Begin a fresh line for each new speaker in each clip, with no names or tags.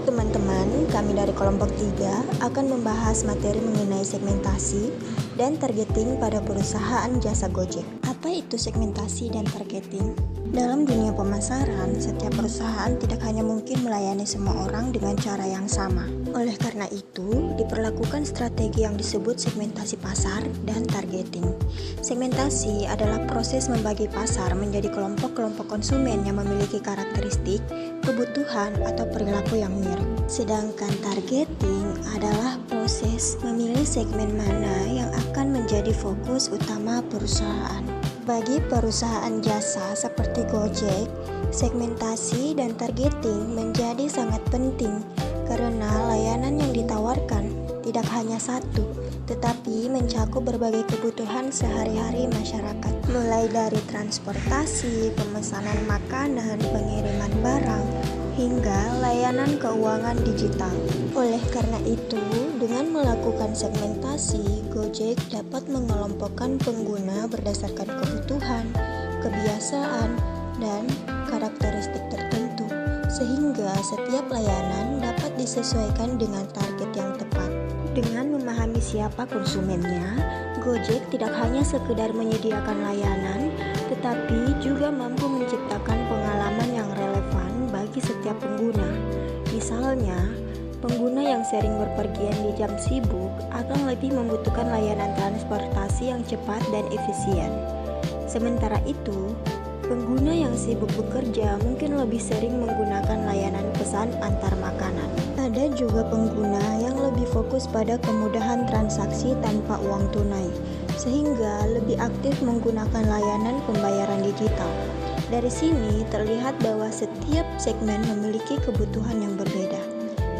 teman-teman, kami dari kelompok 3 akan membahas materi mengenai segmentasi dan targeting pada perusahaan jasa Gojek. Apa itu segmentasi dan targeting? Dalam dunia pemasaran, setiap perusahaan tidak hanya mungkin melayani semua orang dengan cara yang sama. Oleh karena itu, diperlakukan strategi yang disebut segmentasi pasar dan targeting. Segmentasi adalah proses membagi pasar menjadi kelompok-kelompok konsumen yang memiliki karakteristik, kebutuhan, atau perilaku yang mirip. Sedangkan targeting adalah proses memilih segmen mana yang akan menjadi fokus utama perusahaan. Bagi perusahaan jasa seperti Gojek, segmentasi dan targeting menjadi sangat penting karena layanan yang ditawarkan tidak hanya satu, tetapi mencakup berbagai kebutuhan sehari-hari masyarakat, mulai dari transportasi, pemesanan makanan, pengiriman barang, hingga layanan keuangan digital. Oleh karena itu, dengan melakukan segmentasi, Gojek dapat mengelompokkan pengguna berdasarkan kebutuhan, kebiasaan, dan karakteristik tertentu, sehingga setiap layanan dapat disesuaikan dengan target yang tepat. Dengan memahami siapa konsumennya, Gojek tidak hanya sekedar menyediakan layanan, tetapi juga mampu menciptakan pengalaman yang relevan bagi setiap pengguna. Misalnya, pengguna yang sering berpergian di jam sibuk akan lebih membutuhkan layanan transportasi yang cepat dan efisien. Sementara itu, pengguna yang sibuk bekerja mungkin lebih sering menggunakan layanan pesan antar makanan. Ada juga pengguna yang lebih fokus pada kemudahan transaksi tanpa uang tunai, sehingga lebih aktif menggunakan layanan pembayaran digital. Dari sini terlihat bahwa setiap segmen memiliki kebutuhan yang berbeda,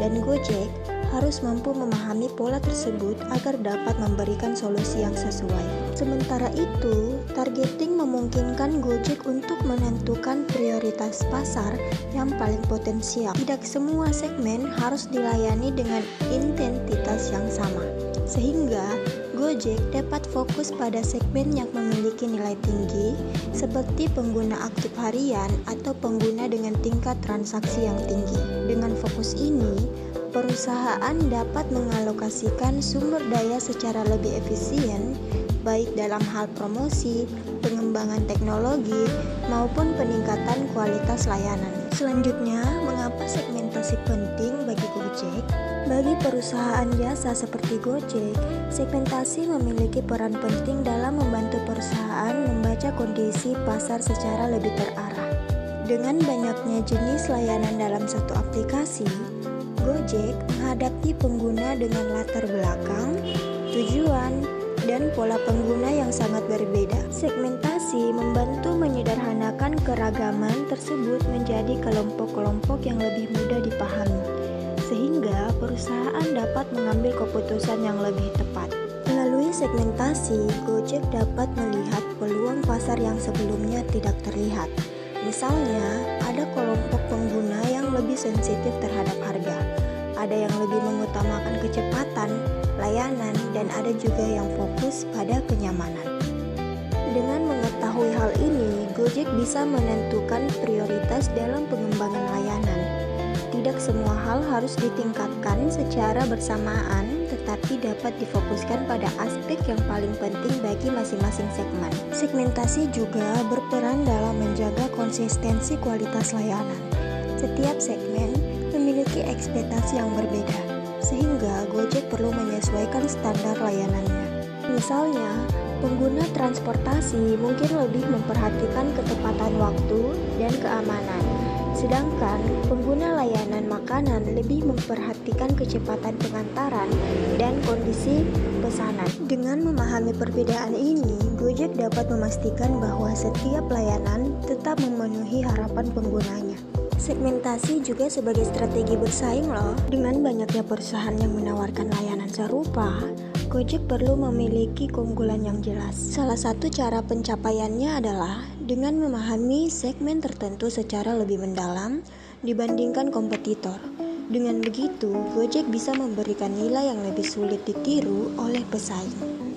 dan Gojek harus mampu memahami pola tersebut agar dapat memberikan solusi yang sesuai. Sementara itu, targeting memungkinkan Gojek untuk menentukan prioritas pasar yang paling potensial. Tidak semua segmen harus dilayani dengan intensitas yang sama, sehingga Gojek dapat fokus pada segmen yang memiliki nilai tinggi, seperti pengguna aktif harian atau pengguna dengan tingkat transaksi yang tinggi. Dengan fokus ini, perusahaan dapat mengalokasikan sumber daya secara lebih efisien, baik dalam hal promosi, pengembangan teknologi, maupun peningkatan kualitas layanan. Selanjutnya, mengapa segmentasi penting bagi Gojek? Bagi perusahaan jasa seperti Gojek, segmentasi memiliki peran penting dalam membantu perusahaan membaca kondisi pasar secara lebih terarah. Dengan banyaknya jenis layanan dalam satu aplikasi, Gojek menghadapi pengguna dengan latar belakang, tujuan, dan pola pengguna yang sangat berbeda. Segmentasi membantu menyederhanakan keragaman tersebut menjadi kelompok-kelompok yang lebih mudah dipahami, sehingga perusahaan dapat mengambil keputusan yang lebih tepat. Melalui segmentasi, Gojek dapat melihat peluang pasar yang sebelumnya tidak terlihat. Misalnya, ada kelompok pengguna yang lebih sensitif terhadap harga, ada yang lebih mengutamakan kecepatan, layanan, dan ada juga yang fokus pada kenyamanan. Dengan mengetahui hal ini, Gojek bisa menentukan prioritas dalam pengembangan layanan. Tidak semua hal harus ditingkatkan secara bersamaan, tetapi dapat difokuskan pada aspek yang paling penting bagi masing-masing segmen. Segmentasi juga berperan dalam menjaga konsistensi kualitas layanan. Setiap segmen memiliki ekspektasi yang berbeda, sehingga Gojek perlu menyesuaikan standar layanannya. Misalnya, pengguna transportasi mungkin lebih memperhatikan ketepatan waktu dan keamanan, sedangkan pengguna layanan makanan lebih memperhatikan kecepatan pengantaran dan kondisi pesanan. Dengan memahami perbedaan ini, Gojek dapat memastikan bahwa setiap layanan tetap memenuhi harapan penggunanya. Segmentasi juga sebagai strategi bersaing loh. Dengan banyaknya perusahaan yang menawarkan layanan serupa, Gojek perlu memiliki keunggulan yang jelas. Salah satu cara pencapaiannya adalah dengan memahami segmen tertentu secara lebih mendalam dibandingkan kompetitor. Dengan begitu, Gojek bisa memberikan nilai yang lebih sulit ditiru oleh pesaing.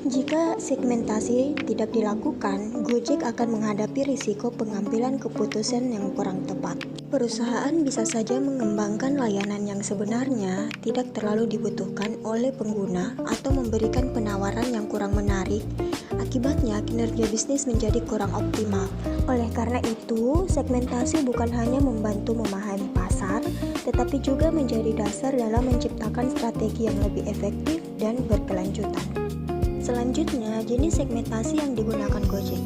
Jika segmentasi tidak dilakukan, Gojek akan menghadapi risiko pengambilan keputusan yang kurang tepat. Perusahaan bisa saja mengembangkan layanan yang sebenarnya tidak terlalu dibutuhkan oleh pengguna atau memberikan penawaran yang kurang menarik. Akibatnya, kinerja bisnis menjadi kurang optimal. Oleh karena itu, segmentasi bukan hanya membantu memahami pasar, tetapi juga menjadi dasar dalam menciptakan strategi yang lebih efektif dan berkelanjutan. Selanjutnya, jenis segmentasi yang digunakan Gojek.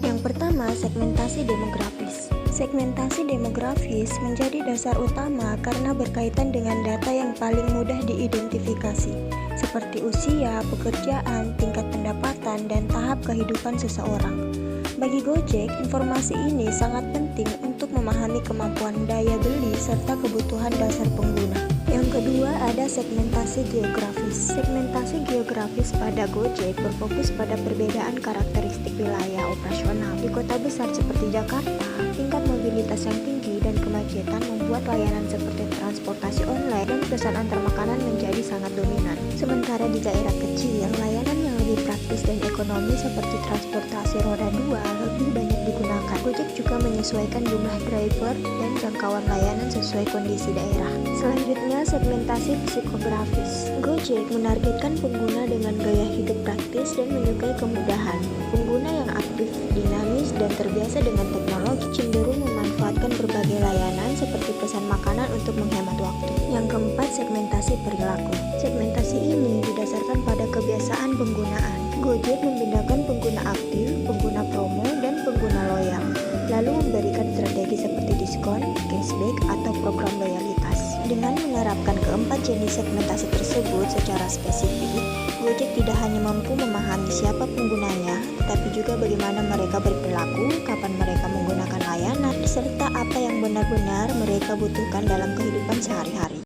Yang pertama, segmentasi demografis. Segmentasi demografis menjadi dasar utama karena berkaitan dengan data yang paling mudah diidentifikasi, seperti usia, pekerjaan, tingkat pendapatan, dan tahap kehidupan seseorang. Bagi Gojek, informasi ini sangat penting untuk memahami kemampuan daya beli serta kebutuhan dasar pengguna. Yang kedua, ada segmentasi geografis. Segmentasi geografis pada Gojek berfokus pada perbedaan karakteristik wilayah operasional. Di kota besar seperti Jakarta, tingkat mobilitas yang tinggi dan kemacetan membuat layanan seperti transportasi online dan pesan antar makanan menjadi sangat dominan. Sementara di daerah kecil, layanan yang lebih praktis dan ekonomi seperti transportasi roda 2 lebih banyak digunakan. Gojek juga menyesuaikan jumlah driver dan jangkauan layanan sesuai kondisi daerah. Selanjutnya, segmentasi psikografis. Gojek menargetkan pengguna dengan gaya hidup praktis dan menyukai kemudahan. Pengguna yang aktif, dinamis, dan terbiasa dengan teknologi cenderung memanfaatkan berbagai layanan seperti pesan makanan untuk menghemat waktu. Yang keempat, segmentasi perilaku. Segmentasi ini didasarkan pada kebiasaan penggunaan. Gojek membedakan pengguna aktif, pengguna promo, dan pengguna loyal, lalu memberikan strategi seperti diskon, cashback, atau program loyalitas. Dengan menerapkan keempat jenis segmentasi tersebut secara spesifik, Gojek tidak hanya mampu memahami siapa penggunanya, tetapi juga bagaimana mereka berperilaku, kapan mereka menggunakan layanan, serta apa yang benar-benar mereka butuhkan dalam kehidupan sehari-hari.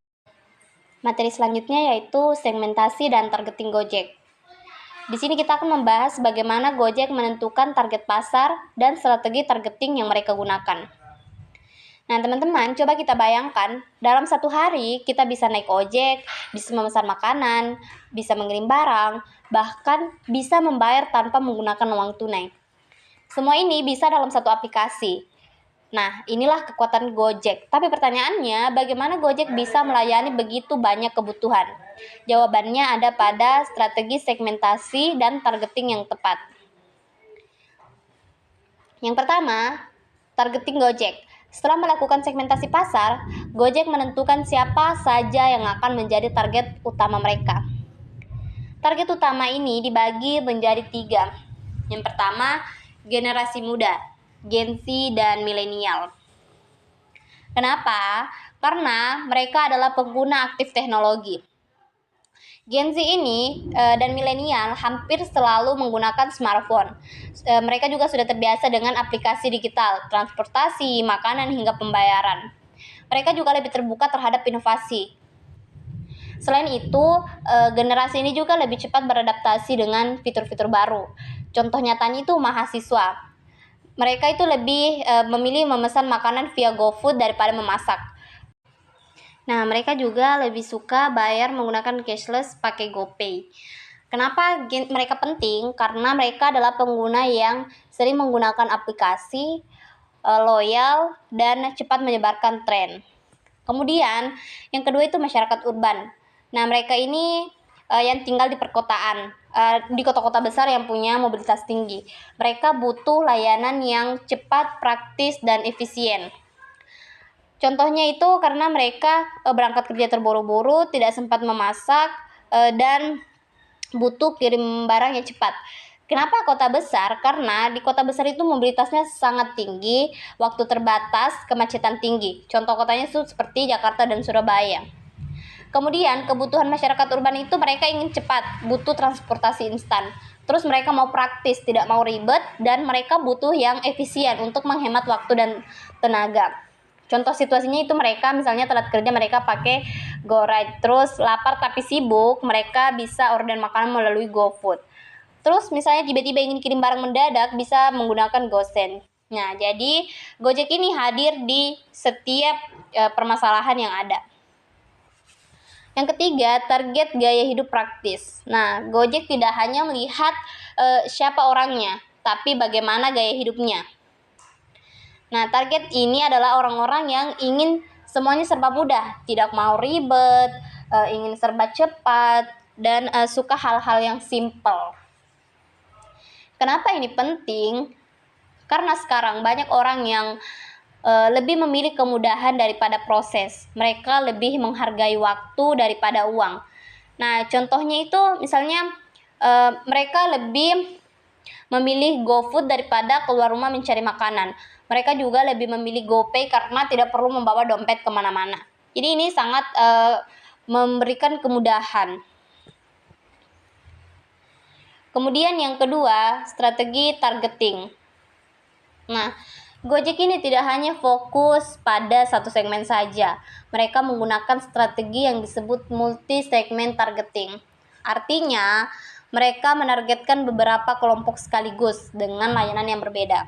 Materi selanjutnya yaitu segmentasi dan targeting Gojek. Di sini kita akan membahas bagaimana Gojek menentukan target pasar dan strategi targeting yang mereka gunakan. Nah, teman-teman, coba kita bayangkan, dalam satu hari kita bisa naik ojek, bisa memesan makanan, bisa mengirim barang, bahkan bisa membayar tanpa menggunakan uang tunai. Semua ini bisa dalam satu aplikasi. Nah, inilah kekuatan Gojek. Tapi pertanyaannya, bagaimana Gojek bisa melayani begitu banyak kebutuhan? Jawabannya ada pada strategi segmentasi dan targeting yang tepat. Yang pertama, targeting Gojek. Setelah melakukan segmentasi pasar, Gojek menentukan siapa saja yang akan menjadi target utama mereka. Target utama ini dibagi menjadi 3. Yang pertama, generasi muda, Gen Z dan milenial. Kenapa? Karena mereka adalah pengguna aktif teknologi. Gen Z ini dan milenial hampir selalu menggunakan smartphone. Mereka juga sudah terbiasa dengan aplikasi digital, transportasi, makanan, hingga pembayaran. Mereka juga lebih terbuka terhadap inovasi. Selain itu, generasi ini juga lebih cepat beradaptasi dengan fitur-fitur baru. Contoh nyatanya itu mahasiswa. Mereka itu lebih memilih memesan makanan via GoFood daripada memasak. Nah, mereka juga lebih suka bayar menggunakan cashless pakai GoPay. Kenapa mereka penting? Karena mereka adalah pengguna yang sering menggunakan aplikasi, loyal, dan cepat menyebarkan tren. Kemudian, yang kedua itu masyarakat urban. Nah, mereka ini yang tinggal di perkotaan, di kota-kota besar yang punya mobilitas tinggi. Mereka butuh layanan yang cepat, praktis, dan efisien. Contohnya itu karena mereka berangkat kerja terburu-buru, tidak sempat memasak, dan butuh kirim barang yang cepat. Kenapa kota besar? Karena di kota besar itu mobilitasnya sangat tinggi, waktu terbatas, kemacetan tinggi. Contoh kotanya itu seperti Jakarta dan Surabaya. Kemudian kebutuhan masyarakat urban itu mereka ingin cepat, butuh transportasi instan. Terus mereka mau praktis, tidak mau ribet, dan mereka butuh yang efisien untuk menghemat waktu dan tenaga. Contoh situasinya itu mereka misalnya telat kerja, mereka pakai GoRide. Terus lapar tapi sibuk, mereka bisa order makanan melalui GoFood. Terus misalnya tiba-tiba ingin kirim barang mendadak, bisa menggunakan GoSend. Nah, jadi Gojek ini hadir di setiap permasalahan yang ada. Yang ketiga, target gaya hidup praktis. Nah, Gojek tidak hanya melihat siapa orangnya, tapi bagaimana gaya hidupnya. Nah, target ini adalah orang-orang yang ingin semuanya serba mudah, tidak mau ribet, ingin serba cepat, dan suka hal-hal yang simple. Kenapa ini penting? Karena sekarang banyak orang yang lebih memilih kemudahan daripada proses. Mereka lebih menghargai waktu daripada uang. Nah, contohnya itu misalnya mereka lebih memilih GoFood daripada keluar rumah mencari makanan. Mereka juga lebih memilih GoPay karena tidak perlu membawa dompet kemana-mana. Jadi ini sangat memberikan kemudahan. Kemudian yang kedua, strategi targeting. Nah, Gojek ini tidak hanya fokus pada satu segmen saja. Mereka menggunakan strategi yang disebut multi-segment targeting. Artinya, mereka menargetkan beberapa kelompok sekaligus dengan layanan yang berbeda.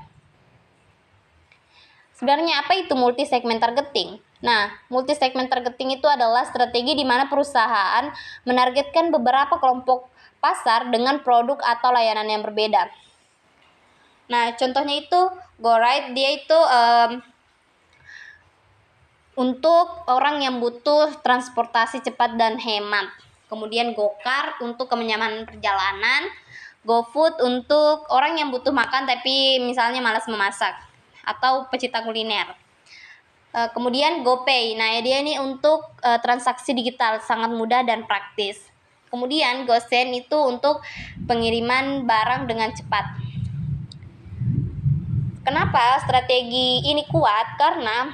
Sebenarnya apa itu multi-segment targeting? Nah, multi-segment targeting itu adalah strategi di mana perusahaan menargetkan beberapa kelompok pasar dengan produk atau layanan yang berbeda. Nah, contohnya itu GoRide, dia itu untuk orang yang butuh transportasi cepat dan hemat. Kemudian GoCar untuk kenyamanan perjalanan. GoFood untuk orang yang butuh makan tapi misalnya malas memasak atau pecinta kuliner. Kemudian GoPay, nah dia ini untuk transaksi digital, sangat mudah dan praktis. Kemudian GoSend itu untuk pengiriman barang dengan cepat. Kenapa strategi ini kuat? Karena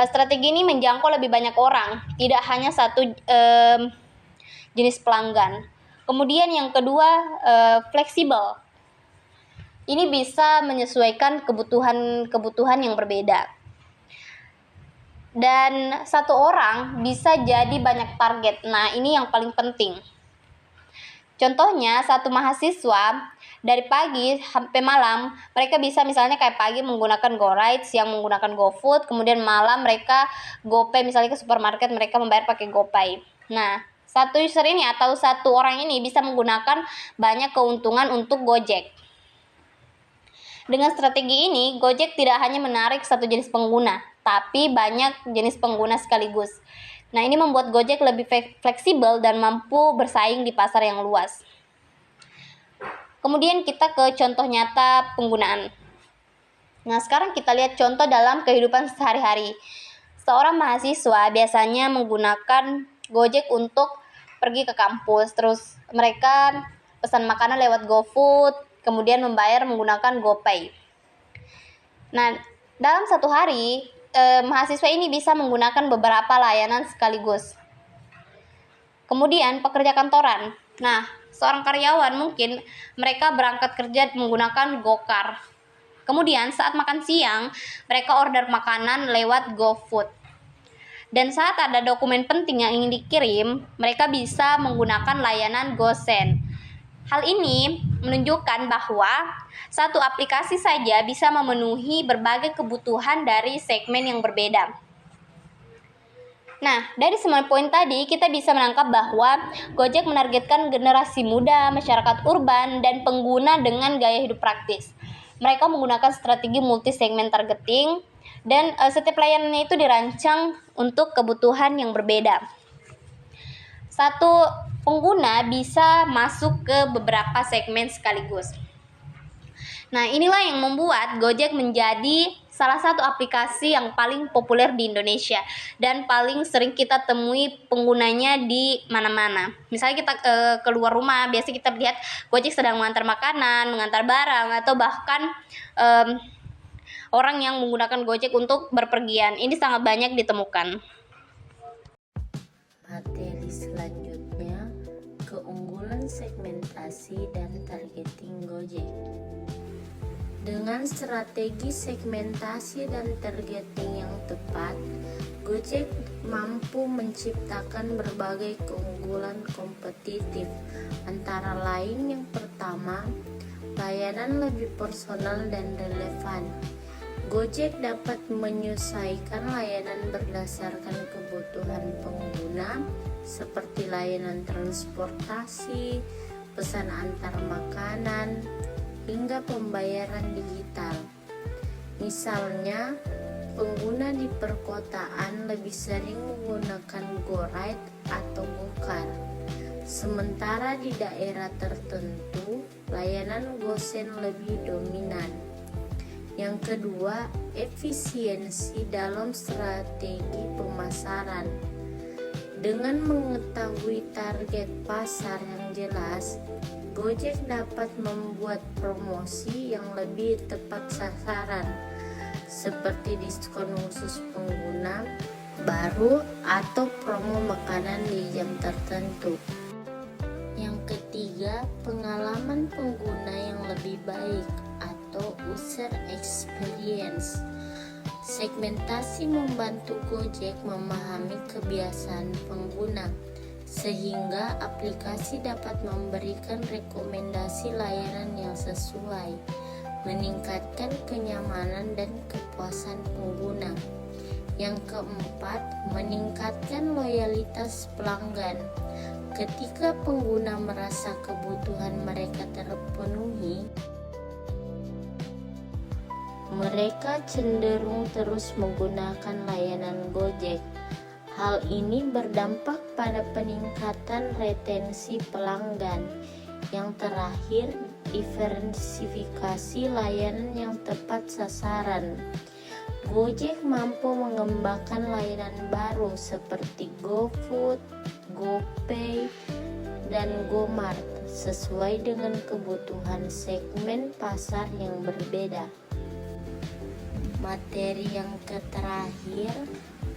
strategi ini menjangkau lebih banyak orang, tidak hanya satu jenis pelanggan. Kemudian yang kedua, fleksibel. Ini bisa menyesuaikan kebutuhan yang berbeda. Dan satu orang bisa jadi banyak target. Nah, ini yang paling penting. Contohnya, satu mahasiswa dari pagi sampai malam, mereka bisa misalnya kayak pagi menggunakan GoRide, siang menggunakan GoFood, kemudian malam mereka GoPay, misalnya ke supermarket mereka membayar pakai GoPay. Nah, satu user ini atau satu orang ini bisa menggunakan banyak keuntungan untuk Gojek. Dengan strategi ini, Gojek tidak hanya menarik satu jenis pengguna, tapi banyak jenis pengguna sekaligus. Nah, ini membuat Gojek lebih fleksibel dan mampu bersaing di pasar yang luas. Kemudian kita ke contoh nyata penggunaan. Nah, sekarang kita lihat contoh dalam kehidupan sehari-hari. Seorang mahasiswa biasanya menggunakan Gojek untuk pergi ke kampus. Terus mereka pesan makanan lewat GoFood, kemudian membayar menggunakan GoPay. Nah, dalam satu hari, mahasiswa ini bisa menggunakan beberapa layanan sekaligus. Kemudian pekerja kantoran. Nah, seorang karyawan mungkin mereka berangkat kerja menggunakan GoCar. Kemudian saat makan siang, mereka order makanan lewat GoFood. Dan saat ada dokumen penting yang ingin dikirim, mereka bisa menggunakan layanan GoSend. Hal ini menunjukkan bahwa satu aplikasi saja bisa memenuhi berbagai kebutuhan dari segmen yang berbeda. Nah, dari semua poin tadi, kita bisa menangkap bahwa Gojek menargetkan generasi muda, masyarakat urban, dan pengguna dengan gaya hidup praktis. Mereka menggunakan strategi multi-segment targeting, dan setiap layanannya itu dirancang untuk kebutuhan yang berbeda. Satu pengguna bisa masuk ke beberapa segmen sekaligus. Nah, inilah yang membuat Gojek menjadi salah satu aplikasi yang paling populer di Indonesia dan paling sering kita temui penggunanya di mana-mana. Misalnya kita keluar rumah, biasa kita lihat Gojek sedang mengantar makanan, mengantar barang, atau bahkan orang yang menggunakan Gojek untuk berpergian. Ini sangat banyak ditemukan.
Materi selanjutnya, keunggulan segmentasi dan targeting Gojek. Dengan strategi segmentasi dan targeting yang tepat, Gojek mampu menciptakan berbagai keunggulan kompetitif. Antara lain yang pertama, layanan lebih personal dan relevan. Gojek dapat menyesuaikan layanan berdasarkan kebutuhan pengguna seperti layanan transportasi, pesan antar makanan, hingga pembayaran digital. Misalnya, pengguna di perkotaan lebih sering menggunakan GoRide atau GoCar. Sementara di daerah tertentu, layanan GoSend lebih dominan. Yang kedua, efisiensi dalam strategi pemasaran. Dengan mengetahui target pasar yang jelas, Gojek dapat membuat promosi yang lebih tepat sasaran, seperti diskon khusus pengguna baru atau promo makanan di jam tertentu. Yang ketiga, pengalaman pengguna yang lebih baik atau user experience. Segmentasi membantu Gojek memahami kebiasaan pengguna, sehingga aplikasi dapat memberikan rekomendasi layanan yang sesuai, meningkatkan kenyamanan dan kepuasan pengguna. Yang keempat, meningkatkan loyalitas pelanggan. Ketika pengguna merasa kebutuhan mereka terpenuhi, mereka cenderung terus menggunakan layanan Gojek. Hal ini berdampak pada peningkatan retensi pelanggan. Yang terakhir, diversifikasi layanan yang tepat sasaran. Gojek mampu mengembangkan layanan baru seperti GoFood, GoPay, dan GoMart sesuai dengan kebutuhan segmen pasar yang berbeda. Materi yang terakhir,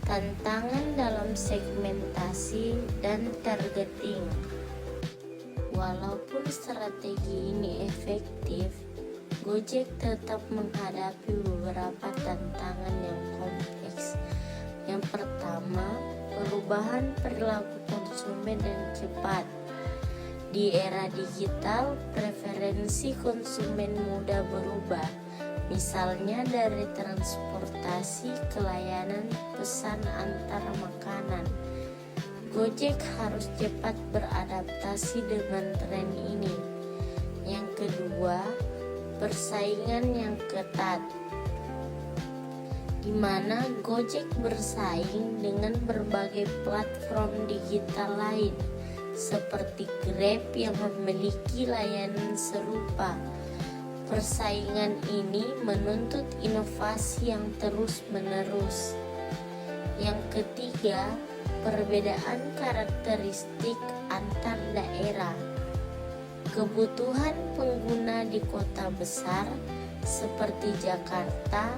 tantangan dalam segmentasi dan targeting. Walaupun strategi ini efektif, Gojek tetap menghadapi beberapa tantangan yang kompleks. Yang pertama, perubahan perilaku konsumen dan cepat. Di era digital, preferensi konsumen mudah berubah. Misalnya dari transportasi ke layanan pesan antar makanan. Gojek harus cepat beradaptasi dengan tren ini. Yang kedua, persaingan yang ketat, di mana Gojek bersaing dengan berbagai platform digital lain seperti Grab yang memiliki layanan serupa. Persaingan ini menuntut inovasi yang terus-menerus. Yang ketiga, perbedaan karakteristik antar daerah. Kebutuhan pengguna di kota besar seperti Jakarta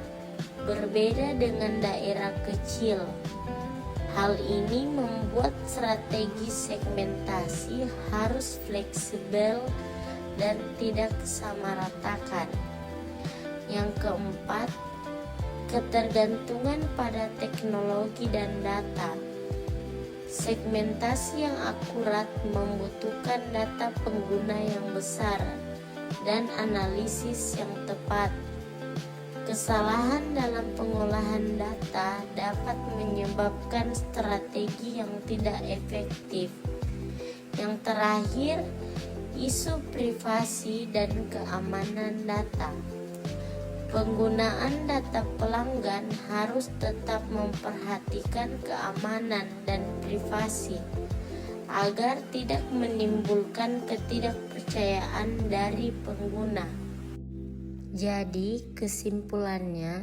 berbeda dengan daerah kecil. Hal ini membuat strategi segmentasi harus fleksibel dan tidak disamaratakan. Yang keempat, ketergantungan pada teknologi dan data. Segmentasi yang akurat membutuhkan data pengguna yang besar dan analisis yang tepat. Kesalahan dalam pengolahan data dapat menyebabkan strategi yang tidak efektif. Yang terakhir, isu privasi dan keamanan data. Penggunaan data pelanggan harus tetap memperhatikan keamanan dan privasi agar tidak menimbulkan ketidakpercayaan dari pengguna. Jadi, kesimpulannya,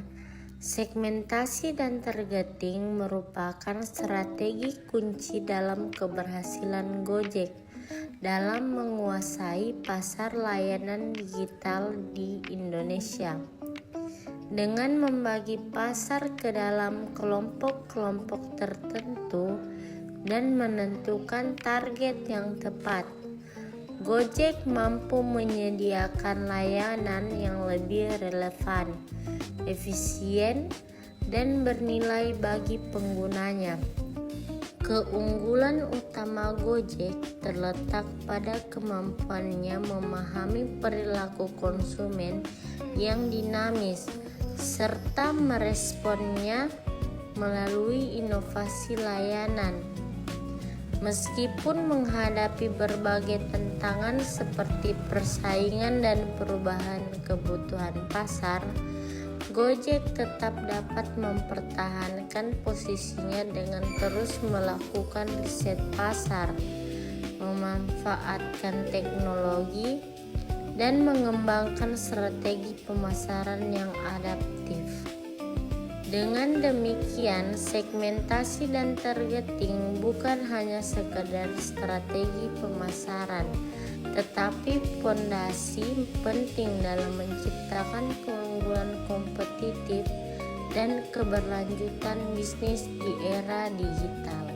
segmentasi dan targeting merupakan strategi kunci dalam keberhasilan Gojek dalam menguasai pasar layanan digital di Indonesia. Dengan membagi pasar ke dalam kelompok-kelompok tertentu dan menentukan target yang tepat, Gojek mampu menyediakan layanan yang lebih relevan, efisien, dan bernilai bagi penggunanya. Keunggulan utama Gojek terletak pada kemampuannya memahami perilaku konsumen yang dinamis, serta meresponnya melalui inovasi layanan. Meskipun menghadapi berbagai tantangan seperti persaingan dan perubahan kebutuhan pasar, Gojek tetap dapat mempertahankan posisinya dengan terus melakukan riset pasar, memanfaatkan teknologi, dan mengembangkan strategi pemasaran yang adaptif. Dengan demikian, segmentasi dan targeting bukan hanya sekedar strategi pemasaran, tetapi fondasi penting dalam menciptakan keunggulan kompetitif dan keberlanjutan bisnis di era digital.